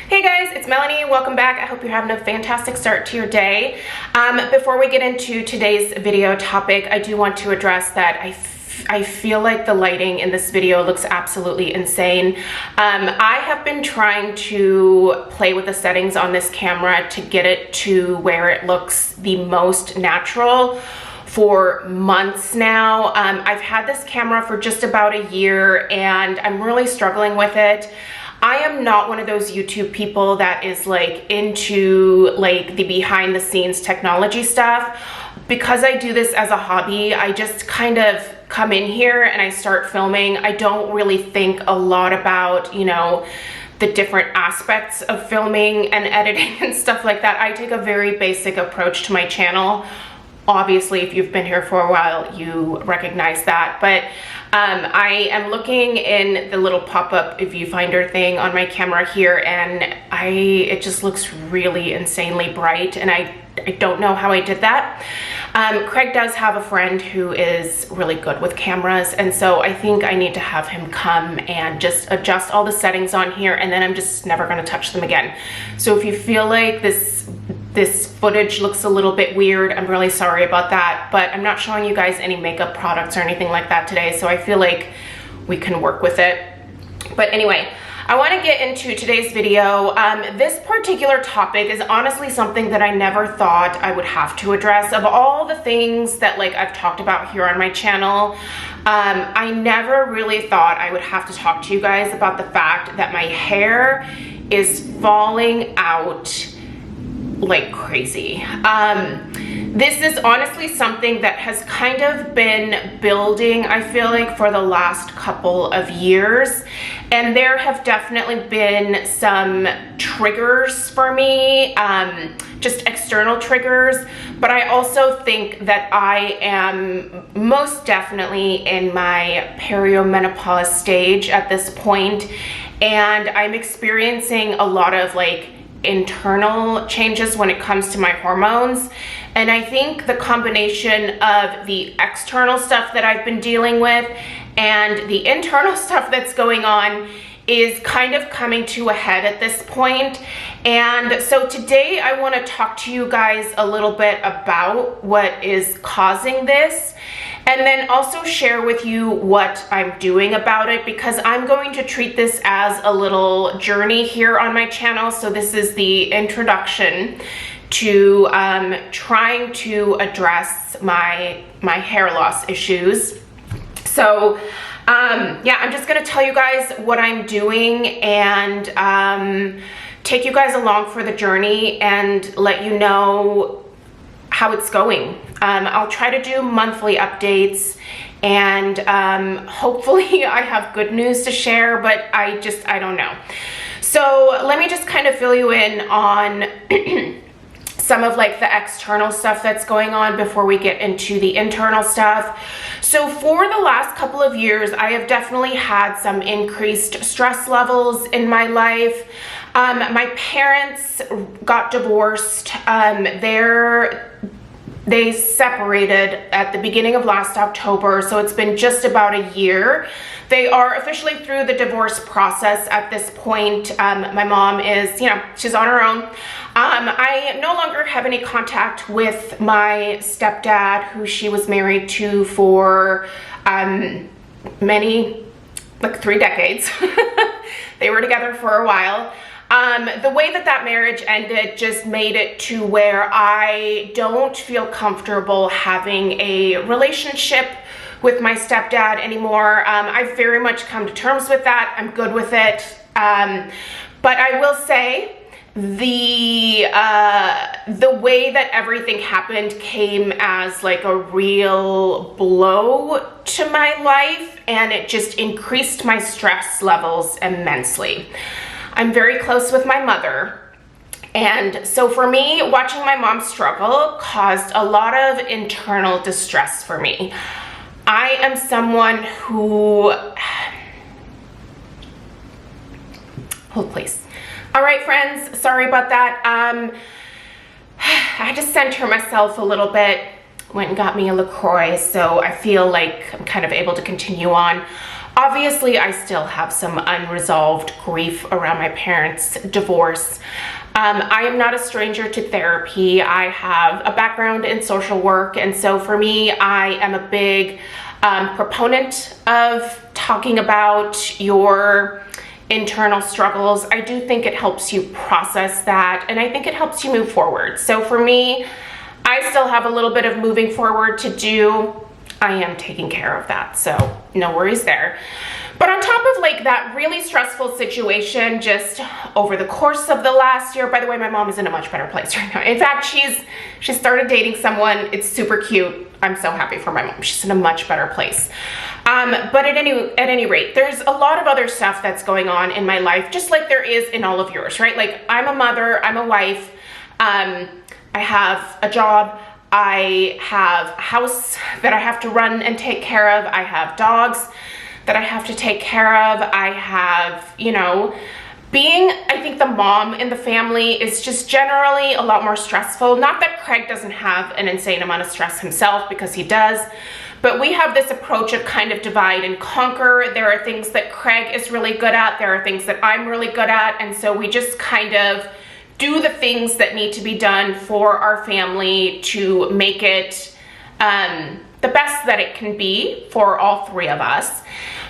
Hey guys, it's Melanie. Welcome back. I hope you're having a fantastic start to your day. Before we get into today's video topic, I do want to address that I feel like the lighting in this video looks absolutely insane. I have been trying to play with the settings on this camera to get it to where it looks the most natural for months now. I've had this camera for just about a year and I'm really struggling with it. I am not one of those YouTube people that is like into like the behind the scenes technology stuff. Because I do this as a hobby, I just kind of come in here and I start filming. I don't really think a lot about, you know, the different aspects of filming and editing and stuff like that. I take a very basic approach to my channel. Obviously, if you've been here for a while, you recognize that. But I am looking in the little pop-up viewfinder thing on my camera here, and it just looks really insanely bright, and I don't know how I did that. Craig does have a friend who is really good with cameras, and so I think I need to have him come and just adjust all the settings on here, and then I'm just never going to touch them again. So if you feel like this footage looks a little bit weird, I'm really sorry about that, but I'm not showing you guys any makeup products or anything like that today, so I feel like we can work with it. But anyway, I want to get into today's video. This particular topic is honestly something that I never thought I would have to address. Of all the things that like I've talked about here on my channel, I never really thought I would have to talk to you guys about the fact that my hair is falling out like crazy. This is honestly something that has kind of been building, I feel like, for the last couple of years, and there have definitely been some triggers for me, just external triggers, but I also think that I am most definitely in my perimenopause stage at this point, and I'm experiencing a lot of like internal changes when it comes to my hormones. And I think the combination of the external stuff that I've been dealing with and the internal stuff that's going on is kind of coming to a head at this point. And so today I want to talk to you guys a little bit about what is causing this, and then also share with you what I'm doing about it, because I'm going to treat this as a little journey here on my channel. So this is the introduction to trying to address my hair loss issues. So yeah, I'm just gonna tell you guys what I'm doing and take you guys along for the journey and let you know how it's going. I'll try to do monthly updates, and hopefully I have good news to share, but I don't know. So let me just kind of fill you in on some of like the external stuff that's going on before we get into the internal stuff. So for the last couple of years, I have definitely had some increased stress levels in my life. My parents got divorced. They separated at the beginning of last October, so it's been just about a year. They are officially through the divorce process at this point. My mom is, you know, she's on her own. I no longer have any contact with my stepdad, who she was married to for many, like 3 decades. They were together for a while. The way that marriage ended just made it to where I don't feel comfortable having a relationship with my stepdad anymore. I've very much come to terms with that. I'm good with it. But I will say the way that everything happened came as like a real blow to my life, and it just increased my stress levels immensely. I'm very close with my mother, and so for me, watching my mom struggle caused a lot of internal distress for me. I am someone who... Hold please. All right, friends, sorry about that. I had to center myself a little bit. Went and got me a LaCroix, so I feel like I'm kind of able to continue on. Obviously, I still have some unresolved grief around my parents' divorce. I am not a stranger to therapy. I have a background in social work, and so for me, I am a big proponent of talking about your internal struggles. I do think it helps you process that, and I think it helps you move forward. So for me, I still have a little bit of moving forward to do. I am taking care of that, so no worries there. But on top of like that really stressful situation just over the course of the last year, by the way, my mom is in a much better place right now. In fact, she started dating someone. It's super cute. I'm so happy for my mom. She's in a much better place. But at any rate, there's a lot of other stuff that's going on in my life, just like there is in all of yours, right? Like I'm a mother, I'm a wife, I have a job, I have a house that I have to run and take care of, I have dogs that I have to take care of, I have, you know, being, I think the mom in the family is just generally a lot more stressful. Not that Craig doesn't have an insane amount of stress himself, because he does, but we have this approach of kind of divide and conquer. There are things that Craig is really good at, there are things that I'm really good at, and so we just kind of do the things that need to be done for our family to make it the best that it can be for all three of us.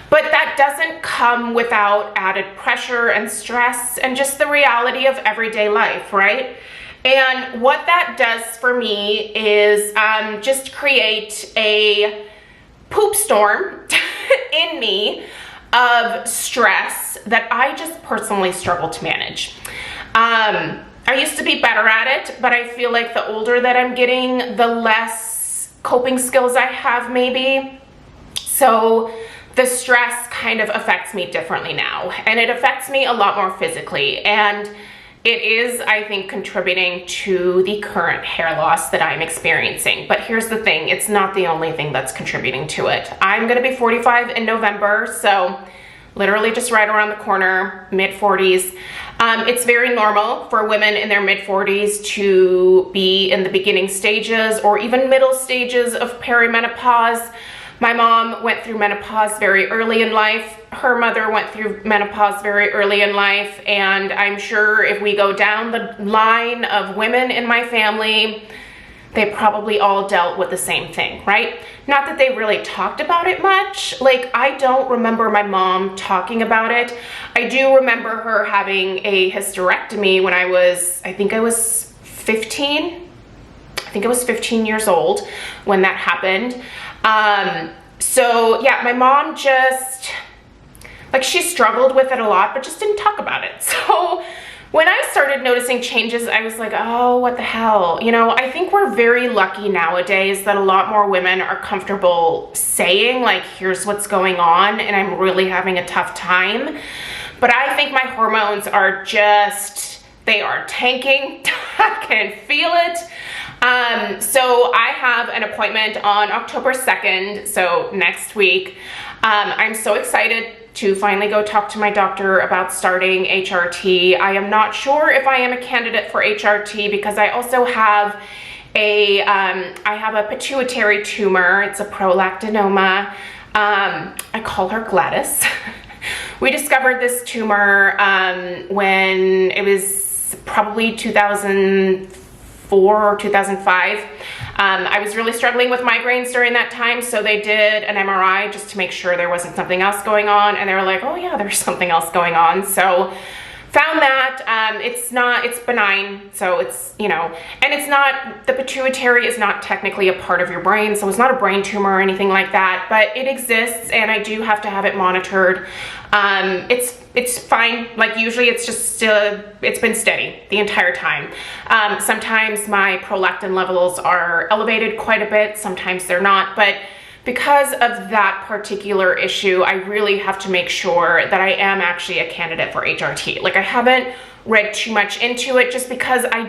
But that doesn't come without added pressure and stress and just the reality of everyday life, right? And what that does for me is just create a poop storm in me of stress that I just personally struggle to manage. I used to be better at it, but I feel like the older that I'm getting, the less coping skills I have maybe. So the stress kind of affects me differently now, and it affects me a lot more physically, and it is, I think, contributing to the current hair loss that I'm experiencing. But here's the thing, it's not the only thing that's contributing to it. I'm gonna be 45 in November, so literally just right around the corner, mid-40s. It's very normal for women in their mid-40s to be in the beginning stages or even middle stages of perimenopause. My mom went through menopause very early in life. Her mother went through menopause very early in life, and I'm sure if we go down the line of women in my family, they probably all dealt with the same thing, right? Not that they really talked about it much. Like, I don't remember my mom talking about it. I do remember her having a hysterectomy when I think I was 15. I think I was 15 years old when that happened. So yeah, my mom just, like, she struggled with it a lot, but just didn't talk about it. So when I started noticing changes, I was like, oh, what the hell? You know, I think we're very lucky nowadays that a lot more women are comfortable saying, like, here's what's going on, and I'm really having a tough time. But I think my hormones are just, they are tanking. I can feel it. So I have an appointment on October 2nd, so next week. I'm so excited to finally go talk to my doctor about starting HRT. I am not sure if I am a candidate for HRT because I also have a pituitary tumor. It's a prolactinoma. I call her Gladys. We discovered this tumor when it was probably 2004 or 2005. I was really struggling with migraines during that time, so they did an MRI just to make sure there wasn't something else going on, and they were like, oh yeah, there's something else going on. So found that it's benign, so it's, you know, and it's not, the pituitary is not technically a part of your brain, so it's not a brain tumor or anything like that, but it exists, and I do have to have it monitored. It's fine. Like, usually it's just it's been steady the entire time. Sometimes my prolactin levels are elevated quite a bit, sometimes they're not, but because of that particular issue, I really have to make sure that I am actually a candidate for HRT. Like, I haven't read too much into it just because I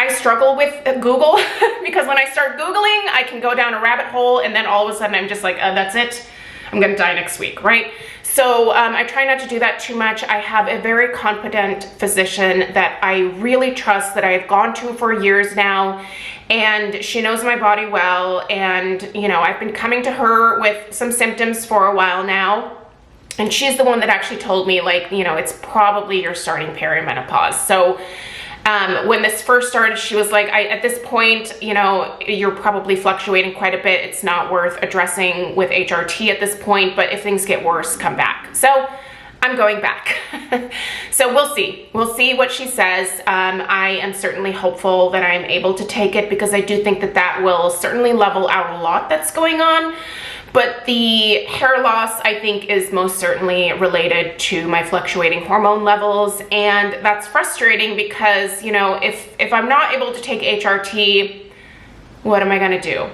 struggle with Google because when I start Googling, I can go down a rabbit hole and then all of a sudden I'm just like, that's it. I'm gonna die next week, right? So I try not to do that too much. I have a very competent physician that I really trust, that I've gone to for years now, and she knows my body well. And, you know, I've been coming to her with some symptoms for a while now. And she's the one that actually told me, like, you know, it's probably you're starting perimenopause. So when this first started, she was like, at this point, you know, you're probably fluctuating quite a bit. It's not worth addressing with HRT at this point, but if things get worse, come back. So I'm going back. So we'll see. We'll see what she says. I am certainly hopeful that I'm able to take it, because I do think that that will certainly level out a lot that's going on. But the hair loss, I think, is most certainly related to my fluctuating hormone levels. And that's frustrating because, you know, if I'm not able to take HRT, what am I gonna do?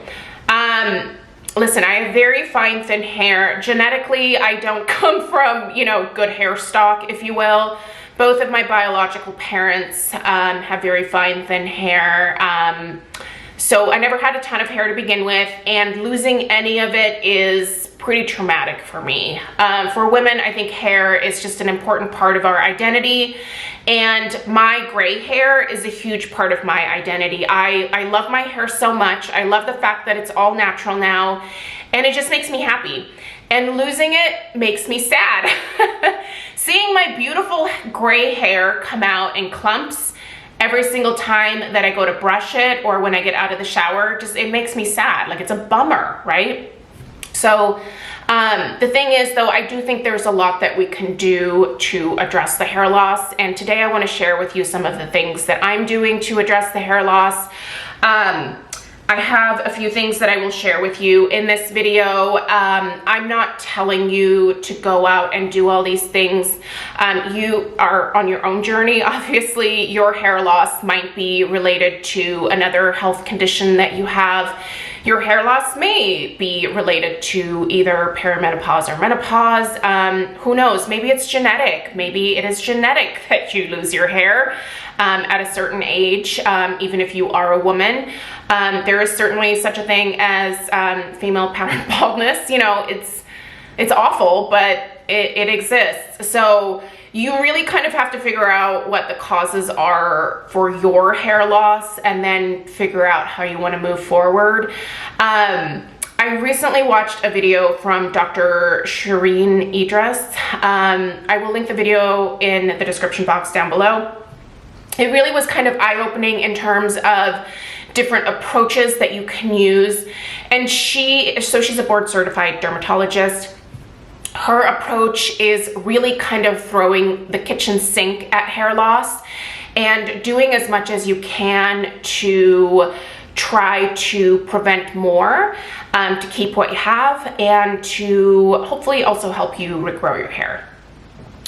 Listen, I have very fine, thin hair. Genetically, I don't come from, you know, good hair stock, if you will. Both of my biological parents have very fine, thin hair. So I never had a ton of hair to begin with, and losing any of it is pretty traumatic for me. For women, I think hair is just an important part of our identity, and my gray hair is a huge part of my identity. I love my hair so much. I love the fact that it's all natural now, and it just makes me happy. And losing it makes me sad. Seeing my beautiful gray hair come out in clumps every single time that I go to brush it or when I get out of the shower, just, it makes me sad. Like, it's a bummer, right? So the thing is, though, I do think there's a lot that we can do to address the hair loss. And today I want to share with you some of the things that I'm doing to address the hair loss. I have a few things that I will share with you in this video. I'm not telling you to go out and do all these things. You are on your own journey. Obviously, your hair loss might be related to another health condition that you have. Your hair loss may be related to either perimenopause or menopause. Who knows? Maybe it's genetic. Maybe it is genetic that you lose your hair at a certain age, even if you are a woman. There is certainly such a thing as female pattern baldness. You know, it's awful, but it exists. So you really kind of have to figure out what the causes are for your hair loss, and then figure out how you want to move forward. I recently watched a video from Dr. Shireen Idris. I will link the video in the description box down below. It really was kind of eye-opening in terms of different approaches that you can use. And so she's a board-certified dermatologist. Her approach is really kind of throwing the kitchen sink at hair loss and doing as much as you can to try to prevent more, to keep what you have, and to hopefully also help you regrow your hair.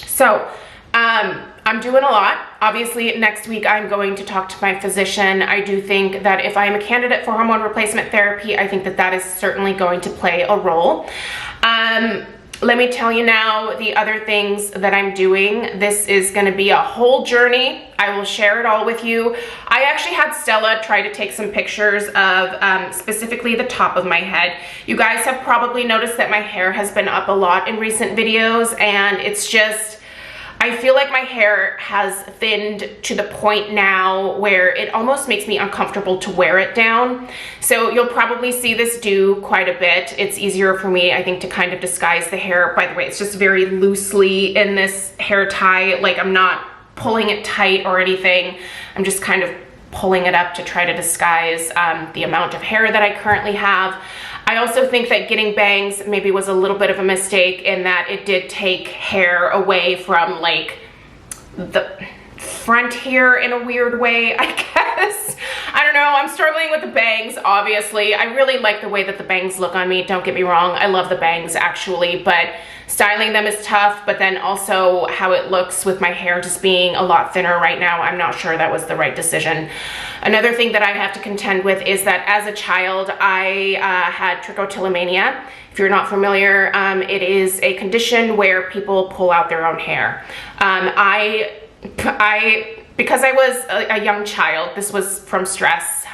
So I'm doing a lot. Obviously, next week I'm going to talk to my physician. I do think that if I am a candidate for hormone replacement therapy, I think that that is certainly going to play a role. Let me tell you now the other things that I'm doing. This is going to be a whole journey. I will share it all with you. I actually had Stella try to take some pictures of specifically the top of my head. You guys have probably noticed that my hair has been up a lot in recent videos, and it's just, I feel like my hair has thinned to the point now where it almost makes me uncomfortable to wear it down. So you'll probably see this do quite a bit. It's easier for me, I think, to kind of disguise the hair. By the way, it's just very loosely in this hair tie. Like, I'm not pulling it tight or anything. I'm just kind of pulling it up to try to disguise the amount of hair that I currently have. I also think that getting bangs maybe was a little bit of a mistake, in that it did take hair away from, like, the front here in a weird way, I guess. I don't know. I'm struggling with the bangs, obviously. I really like the way that the bangs look on me. Don't get me wrong. I love the bangs, actually, but styling them is tough. But then also how it looks with my hair just being a lot thinner right now, I'm not sure that was the right decision. Another thing that I have to contend with is that as a child, I had trichotillomania. If you're not familiar, it is a condition where people pull out their own hair. Because I was a young child, this was from stress,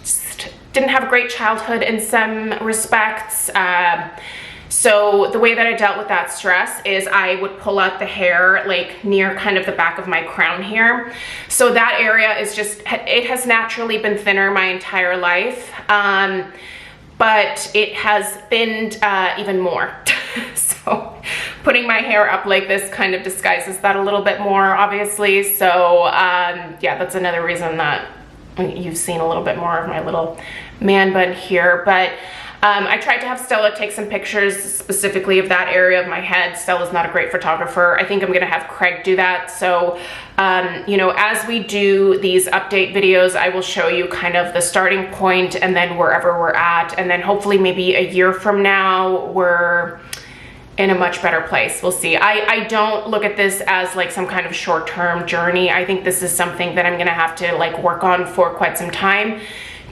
just didn't have a great childhood in some respects. So the way that I dealt with that stress is I would pull out the hair like near kind of the back of my crown here. So that area is just, it has naturally been thinner my entire life, but it has thinned even more. So putting my hair up like this kind of disguises that a little bit more, obviously. So yeah, that's another reason that you've seen a little bit more of my little man bun here. But I tried to have Stella take some pictures specifically of that area of my head. Stella's not a great photographer. I think I'm gonna have Craig do that. So, you know, as we do these update videos, I will show you kind of the starting point and then wherever we're at. And then hopefully maybe a year from now, we're in a much better place. We'll see. I don't look at this as like some kind of short-term journey. I think this is something that I'm gonna have to like work on for quite some time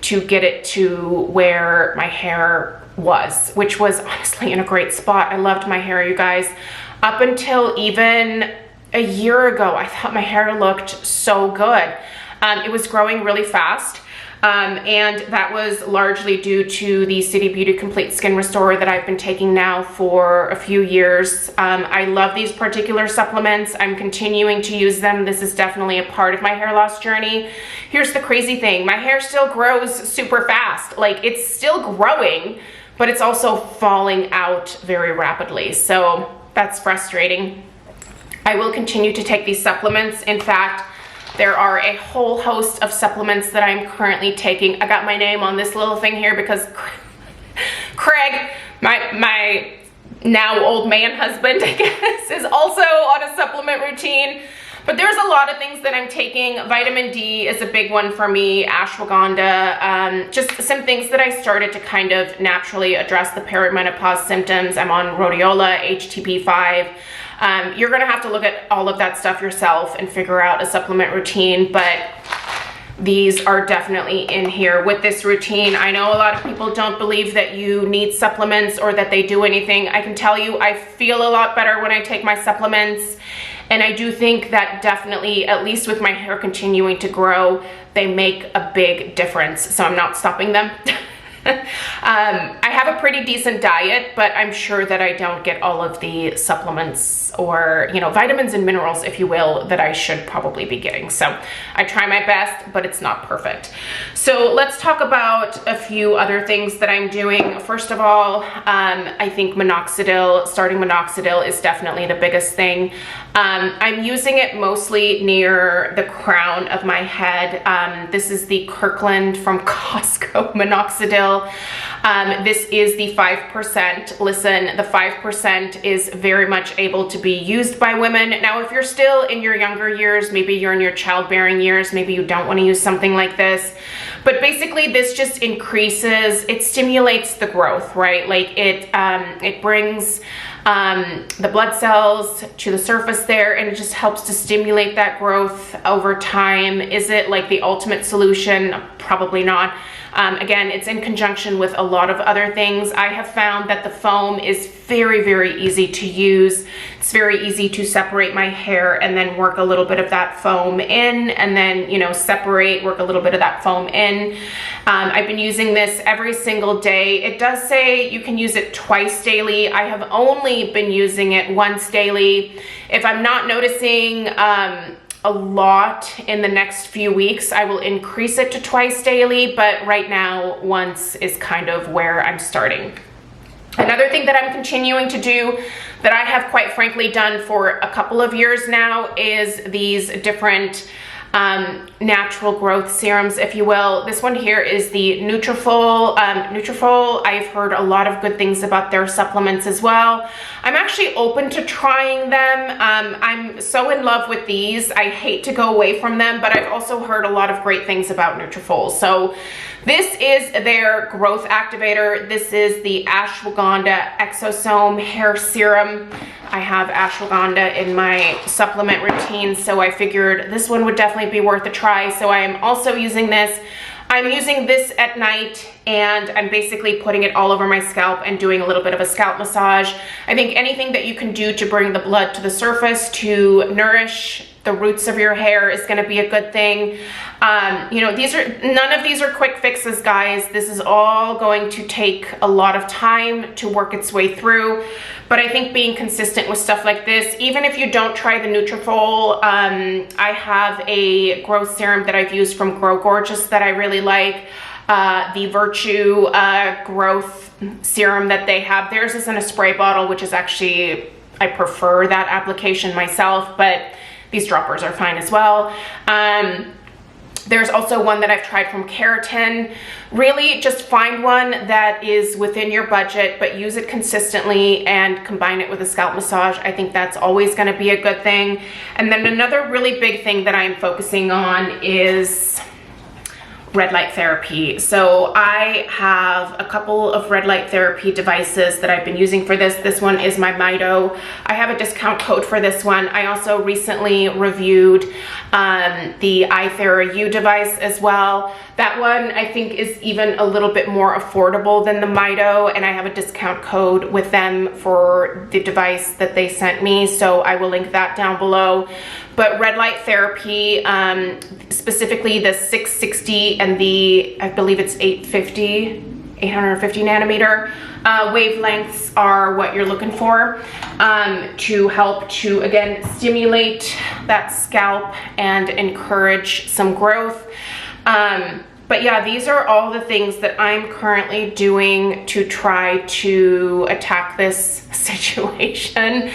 to get it to where my hair was, which was honestly in a great spot. I loved my hair, you guys. Up until even a year ago, I thought my hair looked so good. It was growing really fast. And that was largely due to the City Beauty Complete Skin Restorer that I've been taking now for a few years. I love these particular supplements. I'm continuing to use them. This is definitely a part of my hair loss journey. Here's the crazy thing. My hair still grows super fast. Like, it's still growing, but it's also falling out very rapidly. So that's frustrating. I will continue to take these supplements. In fact, there are a whole host of supplements that I'm currently taking. I got my name on this little thing here because Craig, my now old man husband, I guess, is also on a supplement routine. But there's a lot of things that I'm taking. Vitamin D is a big one for me, ashwagandha, just some things that I started to kind of naturally address the perimenopause symptoms. I'm on rhodiola, HTP5. You're gonna have to look at all of that stuff yourself and figure out a supplement routine, but these are definitely in here with this routine. I know a lot of people don't believe that you need supplements or that they do anything. I can tell you I feel a lot better when I take my supplements, and I do think that definitely, at least with my hair continuing to grow, they make a big difference, so I'm not stopping them. I have a pretty decent diet, but I'm sure that I don't get all of the supplements or, you know, vitamins and minerals, if you will, that I should probably be getting. So I try my best, but it's not perfect. So let's talk about a few other things that I'm doing. First of all, I think minoxidil, starting minoxidil is definitely the biggest thing. I'm using it mostly near the crown of my head. This is the Kirkland from Costco minoxidil. This is the 5%. Listen, the 5% is very much able to be used by women. Now, if you're still in your younger years, maybe you're in your childbearing years, maybe you don't want to use something like this. But basically, this just increases, it stimulates the growth, right? Like it brings the blood cells to the surface there, and it just helps to stimulate that growth over time. Is it like the ultimate solution? Probably not. Again, it's in conjunction with a lot of other things. I have found that the foam is very, very easy to use. It's very easy to separate my hair and then work a little bit of that foam in, and then, you know, separate, work a little bit of that foam in. I've been using this every single day. It does say you can use it twice daily. I have only been using it once daily. If I'm not noticing a lot in the next few weeks, I will increase it to twice daily, but right now once is kind of where I'm starting. Another thing that I'm continuing to do that I have quite frankly done for a couple of years now is these different natural growth serums, if you will. This one here is the Nutrafol. Nutrafol, I've heard a lot of good things about their supplements as well. I'm actually open to trying them. I'm so in love with these. I hate to go away from them, but I've also heard a lot of great things about Nutrafol. So this is their growth activator. This is the ashwagandha exosome hair serum. I have ashwagandha in my supplement routine, so I figured this one would definitely be worth a try. So I am also using this. I'm using this at night, and I'm basically putting it all over my scalp and doing a little bit of a scalp massage. I think anything that you can do to bring the blood to the surface to nourish the roots of your hair is going to be a good thing. You know, none of these are quick fixes, guys. This is all going to take a lot of time to work its way through. But I think being consistent with stuff like this, even if you don't try the Nutrafol, I have a growth serum that I've used from Grow Gorgeous that I really like. The Virtue growth serum that they have. Theirs is in a spray bottle, which is actually, I prefer that application myself, but these droppers are fine as well. There's also one that I've tried from Keratin. Really just find one that is within your budget, but use it consistently and combine it with a scalp massage. I think that's always gonna be a good thing. And then another really big thing that I'm focusing on is red light therapy. So I have a couple of red light therapy devices that I've been using for this. This one is my Mito. I have a discount code for this one. I also recently reviewed the ITheraU device as well. That one I think is even a little bit more affordable than the Mito, and I have a discount code with them for the device that they sent me, so I will link that down below. But red light therapy, specifically the 660 and the, I believe it's 850 nanometer wavelengths are what you're looking for to help to, again, stimulate that scalp and encourage some growth. But yeah, these are all the things that I'm currently doing to try to attack this situation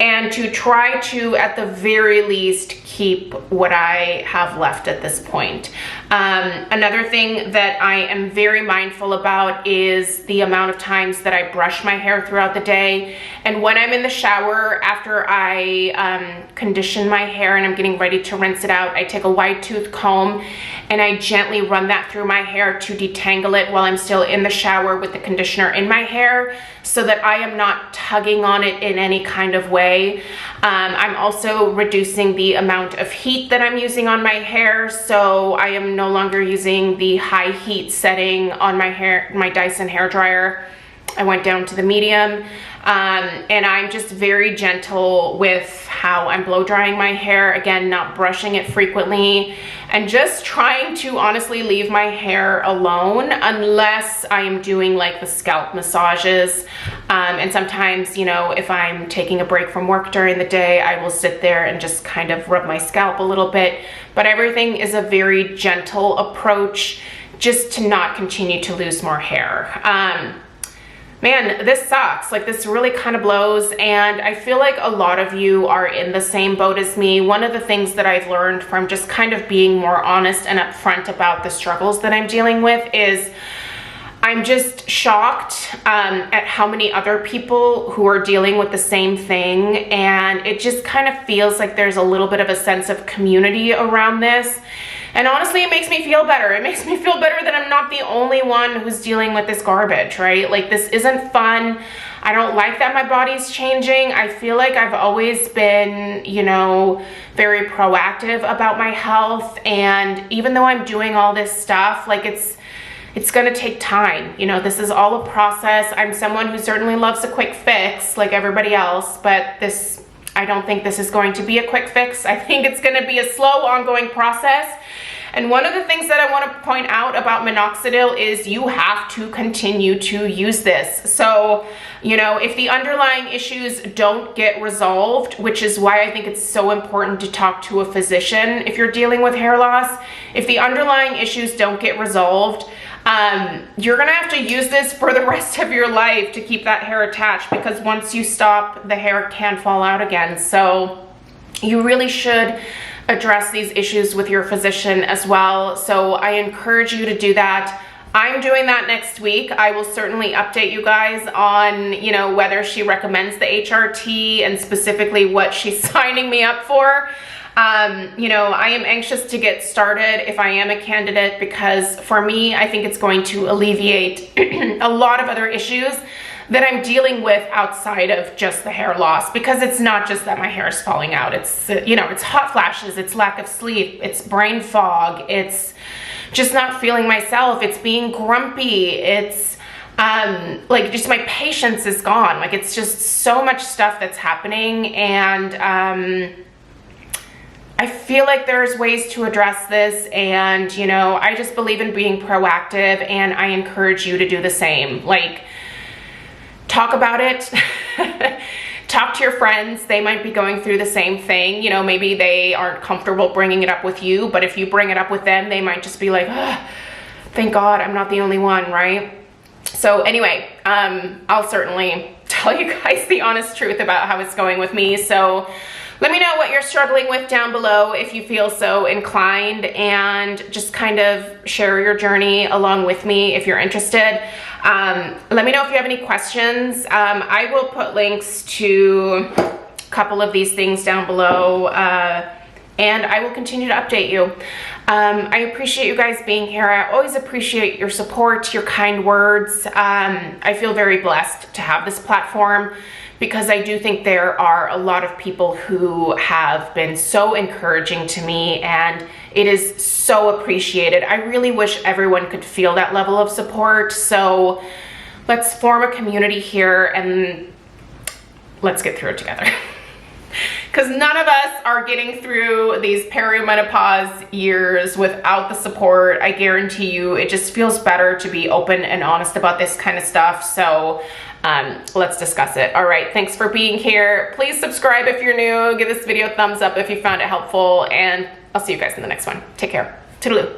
and to try to, at the very least, keep what I have left at this point. Another thing that I am very mindful about is the amount of times that I brush my hair throughout the day. And when I'm in the shower, after I condition my hair and I'm getting ready to rinse it out, I take a wide tooth comb and I gently run that through my hair to detangle it while I'm still in the shower with the conditioner in my hair, so that I am not tugging on it in any kind of way. I'm also reducing the amount of heat that I'm using on my hair, so I am no longer using the high heat setting on my hair, my Dyson hair dryer. I went down to the medium, and I'm just very gentle with how I'm blow drying my hair. Again, not brushing it frequently, and just trying to honestly leave my hair alone unless I am doing like the scalp massages. And sometimes, you know, if I'm taking a break from work during the day, I will sit there and just kind of rub my scalp a little bit. But everything is a very gentle approach just to not continue to lose more hair. Man, this sucks. Like, this really kind of blows, and I feel like a lot of you are in the same boat as me. One of the things that I've learned from just kind of being more honest and upfront about the struggles that I'm dealing with is I'm just shocked at how many other people who are dealing with the same thing, and it just kind of feels like there's a little bit of a sense of community around this. And honestly, it makes me feel better. It makes me feel better that I'm not the only one who's dealing with this garbage, right? Like, this isn't fun. I don't like that my body's changing. I feel like I've always been, you know, very proactive about my health. And even though I'm doing all this stuff, like, it's gonna take time. You know, this is all a process. I'm someone who certainly loves a quick fix like everybody else, but I don't think this is going to be a quick fix. I think it's gonna be a slow, ongoing process. And one of the things that I want to point out about minoxidil is you have to continue to use this. So, you know, if the underlying issues don't get resolved, which is why I think it's so important to talk to a physician if you're dealing with hair loss, if the underlying issues don't get resolved, you're gonna have to use this for the rest of your life to keep that hair attached, because once you stop, the hair can fall out again. So you really should address these issues with your physician as well. So I encourage you to do that. I'm doing that next week. I will certainly update you guys on, you know, whether she recommends the HRT and specifically what she's signing me up for. You know, I am anxious to get started if I am a candidate, because for me, I think it's going to alleviate a lot of other issues that I'm dealing with outside of just the hair loss, because it's not just that my hair is falling out. It's, you know, it's hot flashes, it's lack of sleep, it's brain fog, it's just not feeling myself, it's being grumpy, it's like just my patience is gone. Like, it's just so much stuff that's happening, and I feel like there's ways to address this, and you know, I just believe in being proactive, and I encourage you to do the same. Like, talk about it. Talk to your friends. They might be going through the same thing. You know, maybe they aren't comfortable bringing it up with you, but if you bring it up with them, they might just be like, oh, thank God I'm not the only one, right? So anyway, I'll certainly tell you guys the honest truth about how it's going with me. So let me know what you're struggling with down below if you feel so inclined, and just kind of share your journey along with me if you're interested. Let me know if you have any questions. I will put links to a couple of these things down below, and I will continue to update you. I appreciate you guys being here. I always appreciate your support, your kind words. I feel very blessed to have this platform, because I do think there are a lot of people who have been so encouraging to me, and it is so appreciated. I really wish everyone could feel that level of support. So let's form a community here and let's get through it together. Because none of us are getting through these perimenopause years without the support. I guarantee you, it just feels better to be open and honest about this kind of stuff. So let's discuss it. All right, thanks for being here. Please subscribe if you're new. Give this video a thumbs up if you found it helpful, and I'll see you guys in the next one. Take care. Toodaloo.